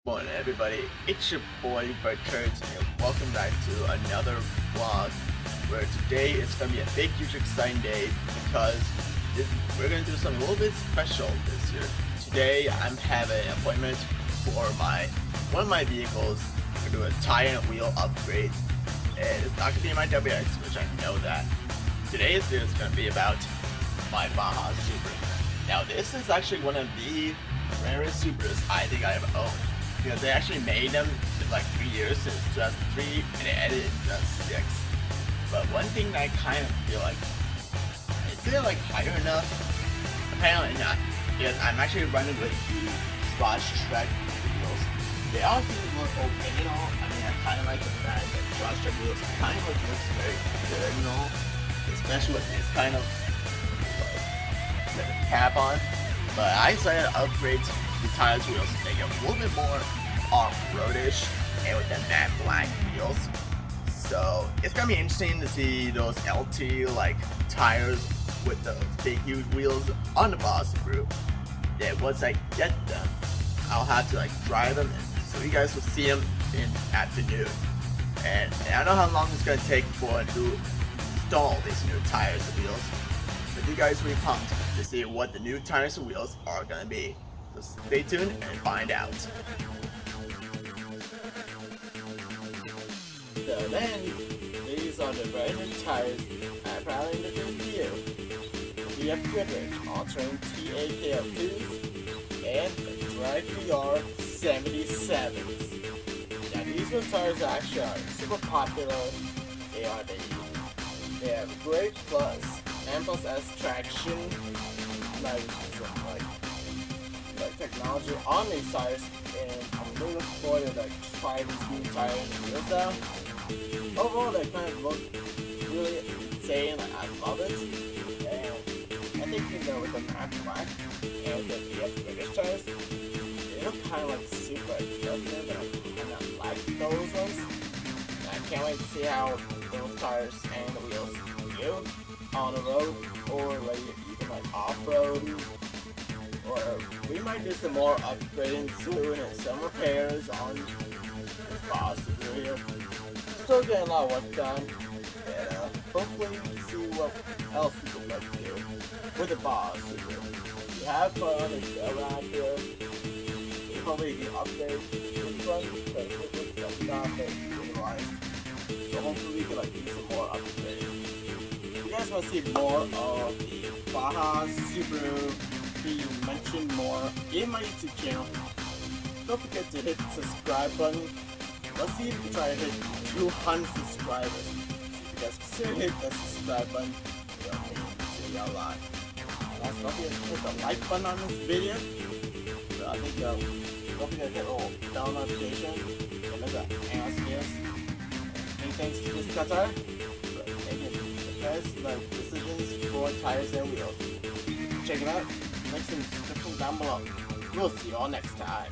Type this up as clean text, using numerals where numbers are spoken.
Morning everybody, it's your boy Bert Kurtz and welcome back to another vlog where today is going to be a big, huge, exciting day because we're going to do something a little bit special this year. Today I'm having an appointment for one of my vehicles. We're going to do a tire and wheel upgrade, and it's not going to be my WX, which I know that. Today's video is going to be about my Baja Subaru. Now this is actually one of the rarest Subarus I think I ever owned, because they actually made them in like 3 years since just 3 and they edited just 6. But one thing that I kind of feel like, is it like higher enough? Apparently not, because I'm actually running with the Scotch Trek wheels. They all seem to look okay and all. I mean, I kind of like the fact that Scotch Trek wheels kind of looks very good and all, especially with this kind of like, cap on. But I decided to upgrade the tires wheels to make it a little bit more off-roadish and with the matte black wheels. So it's gonna be interesting to see those LT like tires with the big huge wheels on the Baja Subaru. Yeah, once I get them, I'll have to like drive them, and so you guys will see them in afternoon. And I don't know how long it's gonna take for to install these new tires and wheels. But you guys will be pumped to see what the new tires and wheels are gonna be. So stay tuned and find out. So then, these are the brand new tires I proudly introduced to you. BF Goodrich All-Terrain TAKL2s and the Drive VR 77s. Now these were tires that actually are super popular. They have great plus M+S traction, like technology on these tires, and I'm really looking forward to like try these new tires and wheels out. Overall, they kind of look really insane. Like, I love it, and I think with the matte black and with the BF British tires, they look kind of like super attractive, and I kind of like those ones. And I can't wait to see how those tires and the wheels do on the road, or like even like off-road, or we might do some more upgrading soon and some repairs on this Baja Subaru here. Still getting a lot of work done, and hopefully see what else we can like do with the Baja Subaru. We have fun and stuff around here. Hopefully you can upgrade this one, but with some stuff and otherwise. So hopefully we can like do some more upgrades. If you guys want to see more of the Baja Subaru being mentioned more in my YouTube channel, don't forget to hit the subscribe button. Let's see if we can try to hit 200 subscribers. If you guys consider hit that subscribe button, it'll make the video a lot. Also, don't forget to hit the like button on this video. So I think don't forget to hit a little bell notification. And there's an ask any thanks to this cutter for making the best like decisions for tires and wheels. Check it out. Links in the description down below. We'll see you all next time.